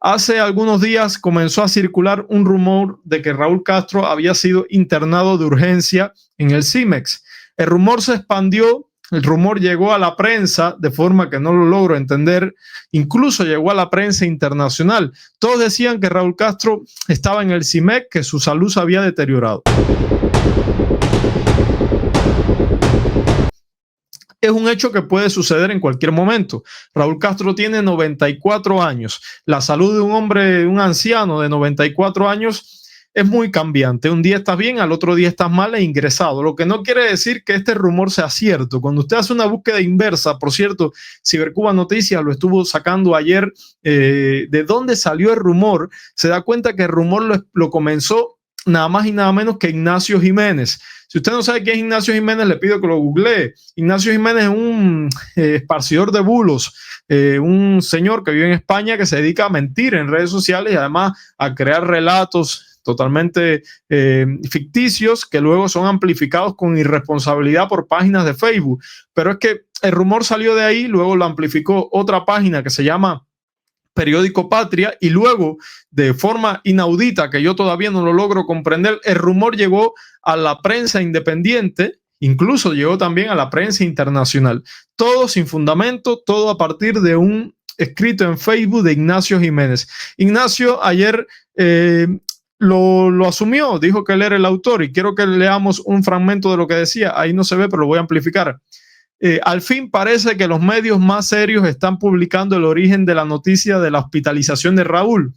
Hace algunos días comenzó a circular un rumor de que Raúl Castro había sido internado de urgencia en el CIMEX. El rumor se expandió, el rumor llegó a la prensa de forma que no lo logro entender, incluso llegó a la prensa internacional. Todos decían que Raúl Castro estaba en el CIMEX, que su salud se había deteriorado. Es un hecho que puede suceder en cualquier momento. Raúl Castro tiene 94 años. La salud de un hombre, un anciano de 94 años es muy cambiante. Un día estás bien, al otro día estás mal e ingresado. Lo que no quiere decir que este rumor sea cierto. Cuando usted hace una búsqueda inversa, por cierto, Cibercuba Noticias lo estuvo sacando ayer, de dónde salió el rumor, se da cuenta que el rumor lo comenzó nada más y nada menos que Ignacio Jiménez. Si usted no sabe quién es Ignacio Jiménez, le pido que lo googlee. Ignacio Jiménez es un esparcidor de bulos, un señor que vive en España que se dedica a mentir en redes sociales y además a crear relatos totalmente ficticios que luego son amplificados con irresponsabilidad por páginas de Facebook. Pero es que el rumor salió de ahí, luego lo amplificó otra página que se llama Periódico Patria, y luego, de forma inaudita, que yo todavía no lo logro comprender, el rumor llegó a la prensa independiente, incluso llegó también a la prensa internacional. Todo sin fundamento, todo a partir de un escrito en Facebook de Ignacio Jiménez. Ignacio ayer lo asumió, dijo que él era el autor, y quiero que leamos un fragmento de lo que decía. Ahí no se ve, pero lo voy a amplificar. Al fin parece que los medios más serios están publicando el origen de la noticia de la hospitalización de Raúl.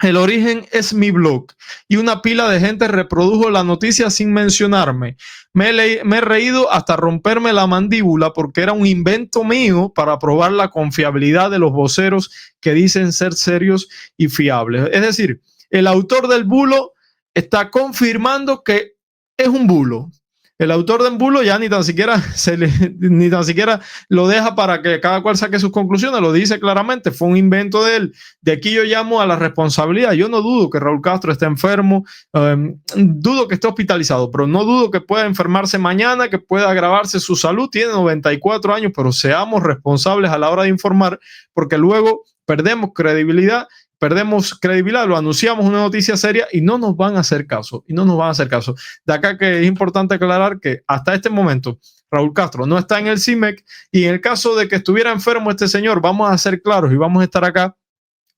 El origen es mi blog y una pila de gente reprodujo la noticia sin mencionarme. Me he reído hasta romperme la mandíbula porque era un invento mío para probar la confiabilidad de los voceros que dicen ser serios y fiables. Es decir, el autor del bulo está confirmando que es un bulo. El autor del bulo ya ni tan siquiera lo deja para que cada cual saque sus conclusiones, lo dice claramente, fue un invento de él. De aquí yo llamo a la responsabilidad. Yo no dudo que Raúl Castro esté enfermo, dudo que esté hospitalizado, pero no dudo que pueda enfermarse mañana, que pueda agravarse su salud. Tiene 94 años, pero seamos responsables a la hora de informar, porque luego perdemos credibilidad, lo anunciamos una noticia seria y no nos van a hacer caso, De acá que es importante aclarar que hasta este momento Raúl Castro no está en el CIMEC, y en el caso de que estuviera enfermo este señor, vamos a ser claros y vamos a estar acá,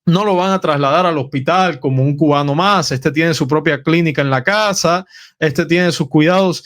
no lo van a trasladar al hospital como un cubano más. Este tiene su propia clínica en la casa, este tiene sus cuidados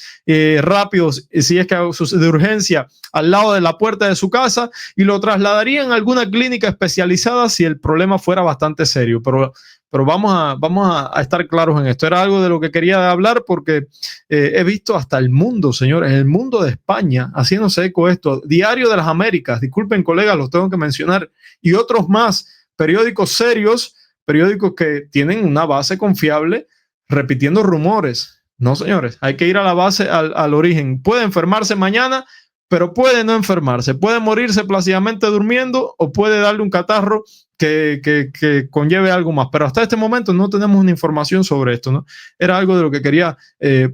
rápidos, si es que de urgencia, al lado de la puerta de su casa, y lo trasladarían a alguna clínica especializada si el problema fuera bastante serio. Pero vamos a estar claros en esto. Era algo de lo que quería hablar porque he visto hasta el mundo, señores, el mundo de España haciéndose eco de esto. Diario de las Américas, disculpen colegas, los tengo que mencionar, y otros más. Periódicos serios, periódicos que tienen una base confiable, repitiendo rumores. No, señores, hay que ir a la base, al origen. Puede enfermarse mañana, pero puede no enfermarse. Puede morirse plácidamente durmiendo o puede darle un catarro que conlleve algo más. Pero hasta este momento no tenemos una información sobre esto, ¿no? Era algo de lo que quería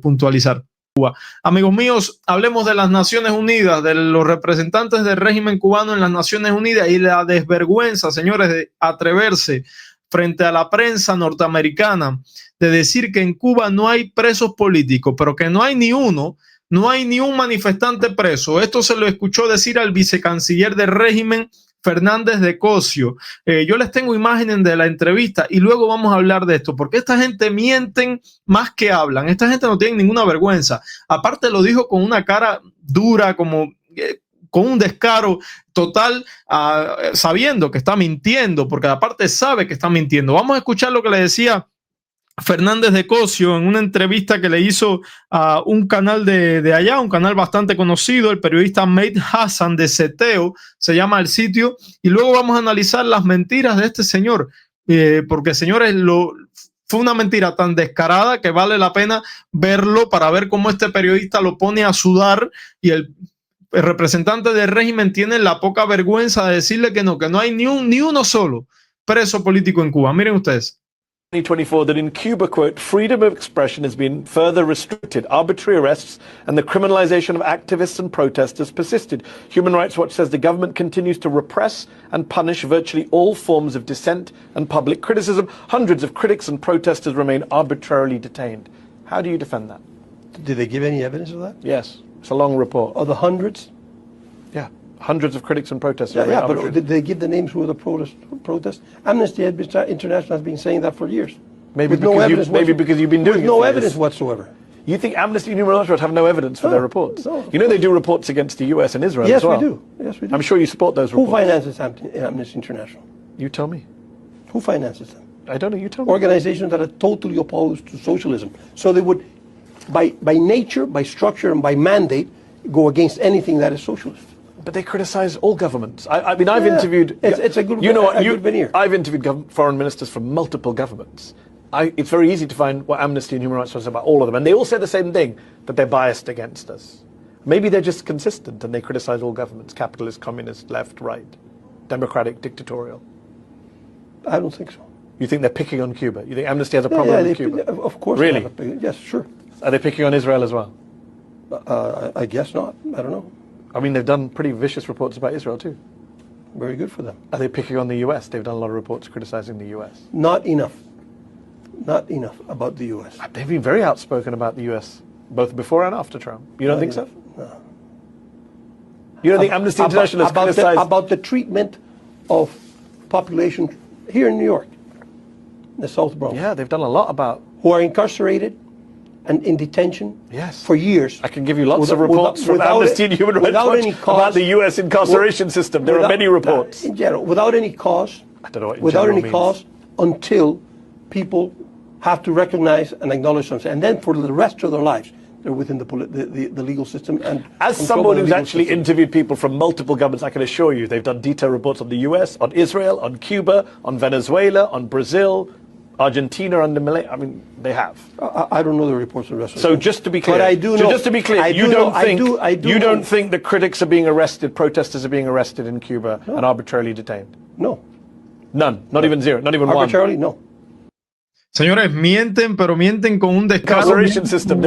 puntualizar. Amigos míos, hablemos de las Naciones Unidas, de los representantes del régimen cubano en las Naciones Unidas y la desvergüenza, señores, de atreverse frente a la prensa norteamericana de decir que en Cuba no hay presos políticos, pero que no hay ni uno, no hay ni un manifestante preso. Esto se lo escuchó decir al vicecanciller del régimen, Fernández de Cosio. Yo les tengo imágenes de la entrevista y luego vamos a hablar de esto, porque esta gente mienten más que hablan. Esta gente no tiene ninguna vergüenza. Aparte lo dijo con una cara dura, como con un descaro total, sabiendo que está mintiendo, porque aparte sabe que está mintiendo. Vamos a escuchar lo que le decía Fernández de Cosio en una entrevista que le hizo a un canal de allá, un canal bastante conocido, el periodista Made Hassan de Seteo, se llama el sitio, y luego vamos a analizar las mentiras de este señor, porque señores, fue una mentira tan descarada que vale la pena verlo para ver cómo este periodista lo pone a sudar, y el representante del régimen tiene la poca vergüenza de decirle que no hay ni uno solo preso político en Cuba. Miren ustedes. 2024 that in Cuba, quote, freedom of expression has been further restricted. Arbitrary arrests and the criminalization of activists and protesters persisted. Human Rights Watch says the government continues to repress and punish virtually all forms of dissent and public criticism. Hundreds of critics and protesters remain arbitrarily detained. How do you defend that? Did they give any evidence of that? Yes. It's a long report. Of the hundreds? Yeah. Hundreds of critics and protesters. Yeah, but did they give the names who were the protests? Amnesty International has been saying that for years. Maybe because you've been doing it. With no evidence whatsoever. You think Amnesty and Human Rights Watch have no evidence for their reports? No. You know they do reports against the US and Israel as well? Yes, we do. Yes, we do. I'm sure you support those reports. Who finances Amnesty International? You tell me. Who finances them? I don't know. You tell me. Organizations that are totally opposed to socialism. So they would, by nature, by structure, and by mandate, go against anything that is socialist. But they criticize all governments. I mean, I've interviewed. It's a good. You know what? Good veneer. I've interviewed foreign ministers from multiple governments. It's very easy to find what Amnesty and Human Rights Watch say about all of them, and they all say the same thing: that they're biased against us. Maybe they're just consistent and they criticize all governments: capitalist, communist, left, right, democratic, dictatorial. I don't think so. You think they're picking on Cuba? You think Amnesty has a problem with Cuba? Of course. Really? Yes, sure. Are they picking on Israel as well? I guess not. I don't know. I mean, they've done pretty vicious reports about Israel too. Very good for them. Are they picking on the US? They've done a lot of reports criticizing the US. Not enough. Not enough about the US. They've been very outspoken about the US, both before and after Trump. You don't think so? No. You don't think Amnesty International has criticized... About the treatment of population here in New York, the South Bronx. Yeah, they've done a lot about... Who are incarcerated and in detention for years. I can give you lots of reports from Amnesty and Human Rights Watch about the US incarceration system. There are many reports. In general, without any cause. I don't know what without any cause, until people have to recognize and acknowledge something. And then for the rest of their lives, they're within the legal system. And as someone who's actually interviewed people from multiple governments, I can assure you they've done detailed reports on the US, on Israel, on Cuba, on Venezuela, on Brazil, Argentina under Milei. I mean, they have. I don't know the reports of the rest of So just to be clear, but I do know. Just to be clear, you don't think the critics are being arrested, protesters are being arrested in Cuba and arbitrarily detained? No. None. Not even zero. Not even one. Arbitrarily, no. Señores, mienten, pero mienten con un descaro. Incarceration system.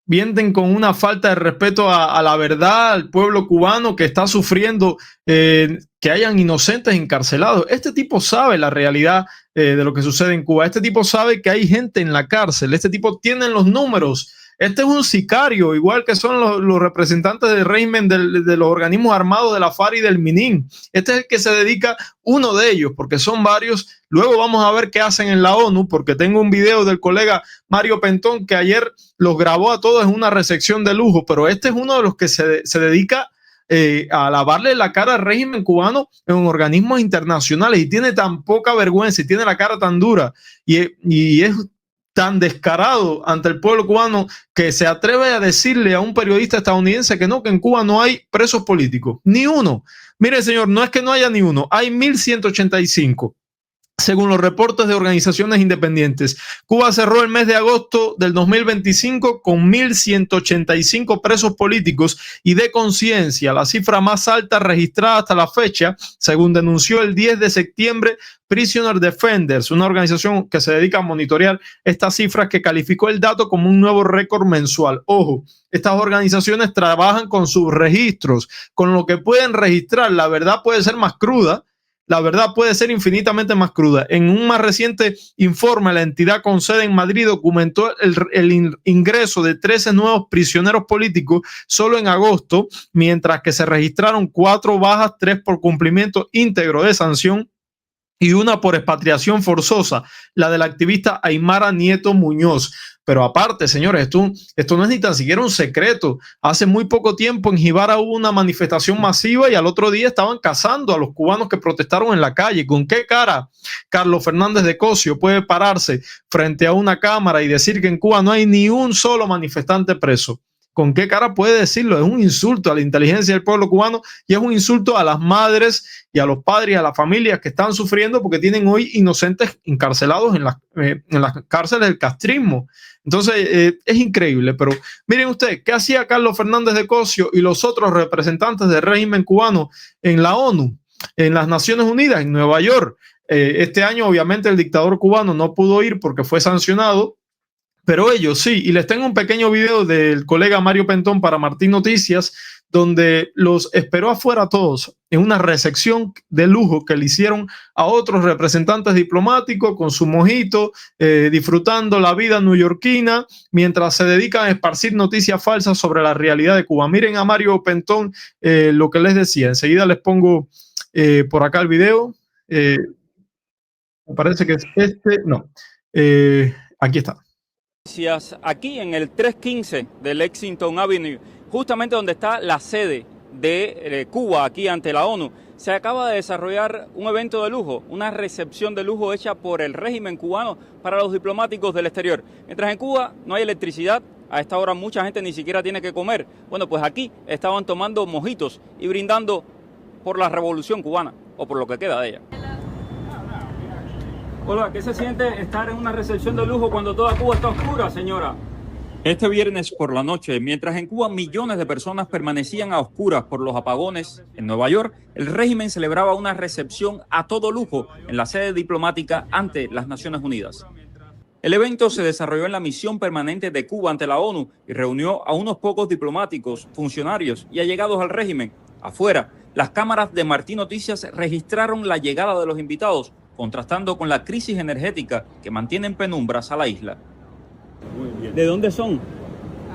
Mienten con una falta de respeto a la verdad, al pueblo cubano que está sufriendo que hayan inocentes encarcelados. Este tipo sabe la realidad de lo que sucede en Cuba. Este tipo sabe que hay gente en la cárcel. Este tipo tiene los números. Este es un sicario, igual que son los representantes del régimen de los organismos armados de la FARC y del MININ. Este es el que se dedica, uno de ellos, porque son varios. Luego vamos a ver qué hacen en la ONU, porque tengo un video del colega Mario Pentón que ayer los grabó a todos en una recepción de lujo, pero este es uno de los que se dedica a lavarle la cara al régimen cubano en organismos internacionales y tiene tan poca vergüenza y tiene la cara tan dura y es tan descarado ante el pueblo cubano que se atreve a decirle a un periodista estadounidense que en Cuba no hay presos políticos, ni uno. Mire, señor, no es que no haya ni uno, hay 1.185. Según los reportes de organizaciones independientes, Cuba cerró el mes de agosto del 2025 con 1.185 presos políticos y de conciencia, la cifra más alta registrada hasta la fecha, según denunció el 10 de septiembre Prisoner Defenders, una organización que se dedica a monitorear estas cifras, que calificó el dato como un nuevo récord mensual. Ojo, estas organizaciones trabajan con sus registros, con lo que pueden registrar. La verdad puede ser más cruda. La verdad puede ser infinitamente más cruda. En un más reciente informe, la entidad con sede en Madrid documentó el ingreso de 13 nuevos prisioneros políticos solo en agosto, mientras que se registraron 4 bajas, 3 por cumplimiento íntegro de sanción y una por expatriación forzosa, la del activista Aymara Nieto Muñoz. Pero aparte, señores, esto no es ni tan siquiera un secreto. Hace muy poco tiempo en Jibara hubo una manifestación masiva y al otro día estaban cazando a los cubanos que protestaron en la calle. ¿Con qué cara Carlos Fernández de Cosio puede pararse frente a una cámara y decir que en Cuba no hay ni un solo manifestante preso? ¿Con qué cara puede decirlo? Es un insulto a la inteligencia del pueblo cubano y es un insulto a las madres y a los padres y a las familias que están sufriendo porque tienen hoy inocentes encarcelados en las cárceles del castrismo. Entonces, es increíble. Pero miren ustedes, ¿qué hacía Carlos Fernández de Cosio y los otros representantes del régimen cubano en la ONU, en las Naciones Unidas, en Nueva York? Este año, obviamente, el dictador cubano no pudo ir porque fue sancionado, pero ellos sí. Y les tengo un pequeño video del colega Mario Pentón para Martín Noticias, donde los esperó afuera a todos en una recepción de lujo que le hicieron a otros representantes diplomáticos con su mojito, disfrutando la vida neoyorquina, mientras se dedican a esparcir noticias falsas sobre la realidad de Cuba. Miren a Mario Pentón lo que les decía. Enseguida les pongo por acá el video. Me parece que es este. No. Aquí está. Aquí en el 315 de Lexington Avenue, justamente donde está la sede de Cuba, aquí ante la ONU, se acaba de desarrollar un evento de lujo, una recepción de lujo hecha por el régimen cubano para los diplomáticos del exterior. Mientras en Cuba no hay electricidad, a esta hora mucha gente ni siquiera tiene que comer. Bueno, pues aquí estaban tomando mojitos y brindando por la revolución cubana, o por lo que queda de ella. Hola, ¿qué se siente estar en una recepción de lujo cuando toda Cuba está oscura, señora? Este viernes por la noche, mientras en Cuba millones de personas permanecían a oscuras por los apagones, en Nueva York, el régimen celebraba una recepción a todo lujo en la sede diplomática ante las Naciones Unidas. El evento se desarrolló en la misión permanente de Cuba ante la ONU y reunió a unos pocos diplomáticos, funcionarios y allegados al régimen. Afuera, las cámaras de Martín Noticias registraron la llegada de los invitados, contrastando con la crisis energética que mantiene en penumbras a la isla. Muy bien. ¿De dónde son?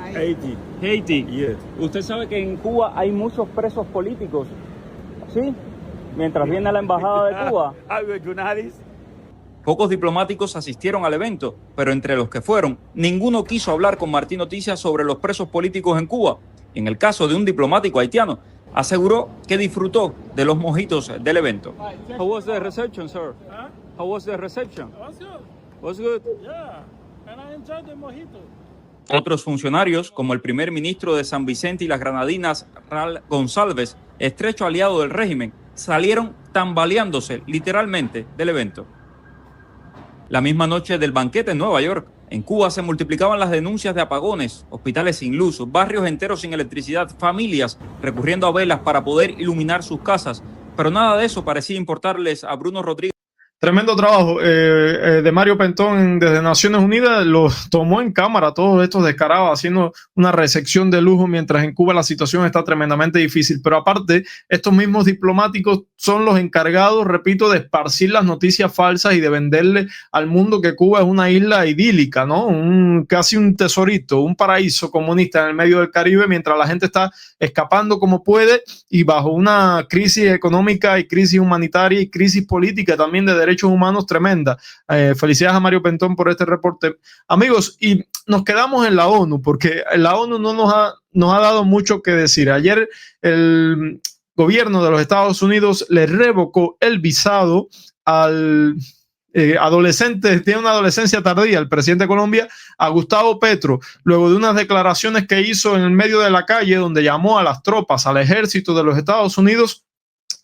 Haití. Haití. Yes. Usted sabe que en Cuba hay muchos presos políticos, ¿sí? Mientras viene la embajada de Cuba. Pocos diplomáticos asistieron al evento, pero entre los que fueron, ninguno quiso hablar con Martín Noticias sobre los presos políticos en Cuba. En el caso de un diplomático haitiano, aseguró que disfrutó de los mojitos del evento. How was the reception, sir? How was the reception? Was good. Yeah, and I enjoyed the mojito. Otros funcionarios, como el primer ministro de San Vicente y las Granadinas, Raúl González, estrecho aliado del régimen, salieron tambaleándose literalmente del evento. La misma noche del banquete en Nueva York, en Cuba se multiplicaban las denuncias de apagones, hospitales sin luz, barrios enteros sin electricidad, familias recurriendo a velas para poder iluminar sus casas. Pero nada de eso parecía importarles a Bruno Rodríguez. Tremendo trabajo de Mario Pentón desde Naciones Unidas. Los tomó en cámara todos estos descarados haciendo una recepción de lujo, mientras en Cuba la situación está tremendamente difícil. Pero aparte, estos mismos diplomáticos son los encargados, repito, de esparcir las noticias falsas y de venderle al mundo que Cuba es una isla idílica, ¿no? Casi un tesorito, un paraíso comunista en el medio del Caribe, mientras la gente está escapando como puede y bajo una crisis económica y crisis humanitaria y crisis política también de derechos humanos tremenda. Felicidades a Mario Pentón por este reporte. Amigos, y nos quedamos en la ONU, porque la ONU no nos ha dado mucho que decir. Ayer el gobierno de los Estados Unidos le revocó el visado al adolescente, tiene una adolescencia tardía, el presidente de Colombia, a Gustavo Petro, luego de unas declaraciones que hizo en el medio de la calle, donde llamó a las tropas, al ejército de los Estados Unidos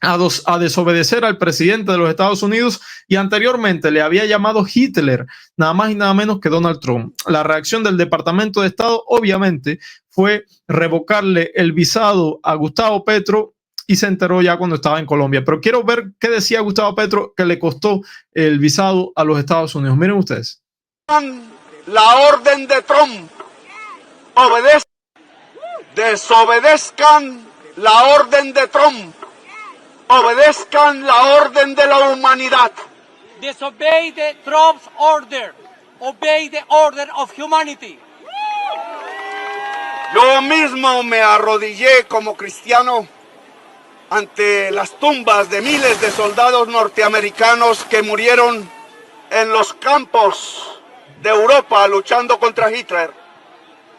a desobedecer al presidente de los Estados Unidos, y anteriormente le había llamado Hitler, nada más y nada menos que Donald Trump. La reacción del Departamento de Estado obviamente fue revocarle el visado a Gustavo Petro, y se enteró ya cuando estaba en Colombia. Pero quiero ver qué decía Gustavo Petro que le costó el visado a los Estados Unidos. Miren ustedes. La orden de Trump. Desobedezcan la orden de Trump. Obedezcan la orden de la humanidad. Disobey the Trump's order. Obey the order of humanity. Yo mismo me arrodillé como cristiano ante las tumbas de miles de soldados norteamericanos que murieron en los campos de Europa luchando contra Hitler.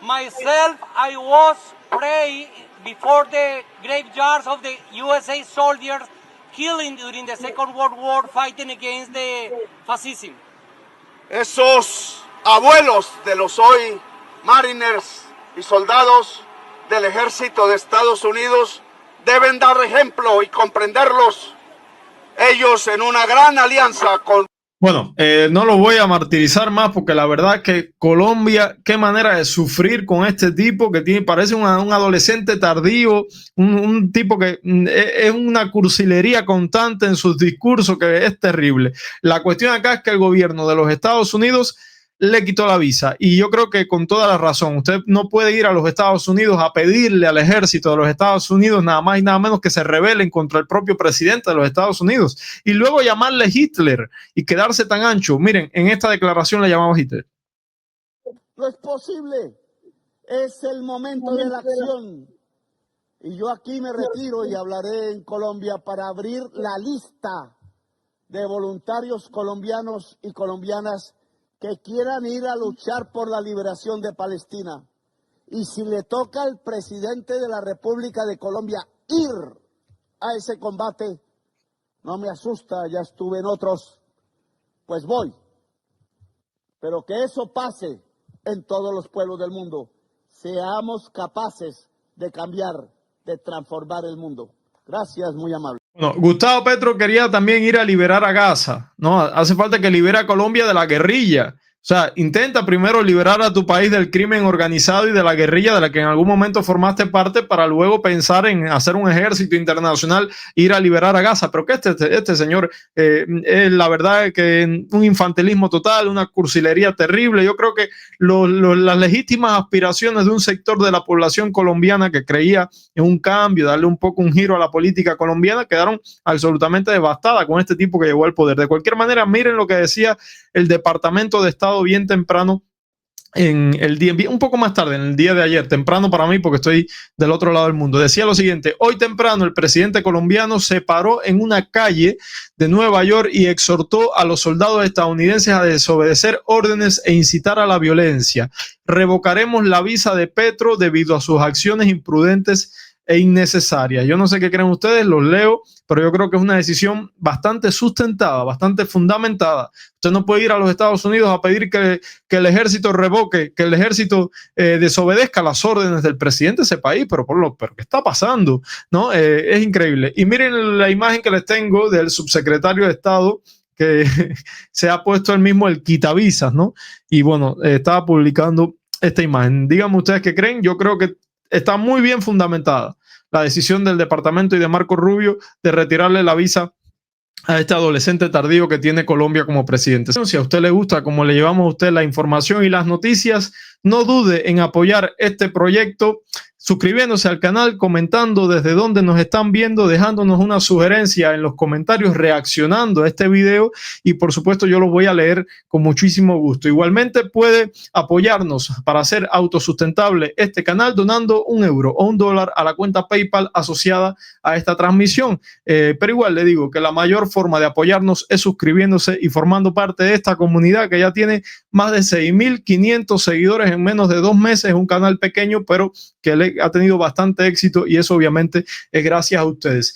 Myself, I was praying before the graveyards of the USA soldiers killing during the Second World War fighting against the fascism. Esos abuelos de los hoy mariners y soldados del ejército de Estados Unidos deben dar ejemplo y comprenderlos. Ellos en una gran alianza con Bueno, no lo voy a martirizar más porque la verdad es que Colombia, qué manera de sufrir con este tipo que tiene, parece un adolescente tardío, un tipo que es una cursilería constante en sus discursos que es terrible. La cuestión acá es que el gobierno de los Estados Unidos le quitó la visa y yo creo que con toda la razón. Usted no puede ir a los Estados Unidos a pedirle al ejército de los Estados Unidos nada más y nada menos que se rebelen contra el propio presidente de los Estados Unidos y luego llamarle Hitler y quedarse tan ancho. Miren, en esta declaración le llamamos Hitler. No es posible, es el momento de la acción. Y yo aquí me retiro y hablaré en Colombia para abrir la lista de voluntarios colombianos y colombianas que quieran ir a luchar por la liberación de Palestina. Y si le toca al presidente de la República de Colombia ir a ese combate, no me asusta, ya estuve en otros, pues voy. Pero que eso pase en todos los pueblos del mundo. Seamos capaces de cambiar, de transformar el mundo. Gracias, muy amable. Bueno, Gustavo Petro quería también ir a liberar a Gaza, ¿no? Hace falta que libere a Colombia de la guerrilla. O sea, intenta primero liberar a tu país del crimen organizado y de la guerrilla de la que en algún momento formaste parte para luego pensar en hacer un ejército internacional e ir a liberar a Gaza. Pero que este señor, la verdad es que un infantilismo total, una cursilería terrible. Yo creo que las legítimas aspiraciones de un sector de la población colombiana que creía en un cambio, darle un poco un giro a la política colombiana, quedaron absolutamente devastadas con este tipo que llegó al poder. De cualquier manera, miren lo que decía el Departamento de Estado bien temprano en el día, un poco más tarde, en el día de ayer, temprano para mí porque estoy del otro lado del mundo. Decía lo siguiente: hoy temprano el presidente colombiano se paró en una calle de Nueva York y exhortó a los soldados estadounidenses a desobedecer órdenes e incitar a la violencia. Revocaremos la visa de Petro debido a sus acciones imprudentes e innecesarias. Yo no sé qué creen ustedes, los leo, pero yo creo que es una decisión bastante sustentada, bastante fundamentada. Usted no puede ir a los Estados Unidos a pedir que el ejército revoque, que el ejército desobedezca las órdenes del presidente de ese país, pero ¿qué está pasando? ¿No? Es increíble. Y miren la imagen que les tengo del subsecretario de Estado, que se ha puesto él mismo el quitavisas, ¿no? Y bueno, estaba publicando esta imagen. Díganme ustedes qué creen. Yo creo que está muy bien fundamentada la decisión del departamento y de Marco Rubio de retirarle la visa a este adolescente tardío que tiene Colombia como presidente. Si a usted le gusta cómo le llevamos a usted la información y las noticias, no dude en apoyar este proyecto suscribiéndose al canal, comentando desde dónde nos están viendo, dejándonos una sugerencia en los comentarios, reaccionando a este video y por supuesto yo lo voy a leer con muchísimo gusto. Igualmente puede apoyarnos para hacer autosustentable este canal donando €1 o $1 a la cuenta PayPal asociada a esta transmisión. Pero igual le digo que la mayor forma de apoyarnos es suscribiéndose y formando parte de esta comunidad que ya tiene más de 6.500 seguidores en menos de 2 meses. Es un canal pequeño, pero que ha tenido bastante éxito y eso obviamente es gracias a ustedes.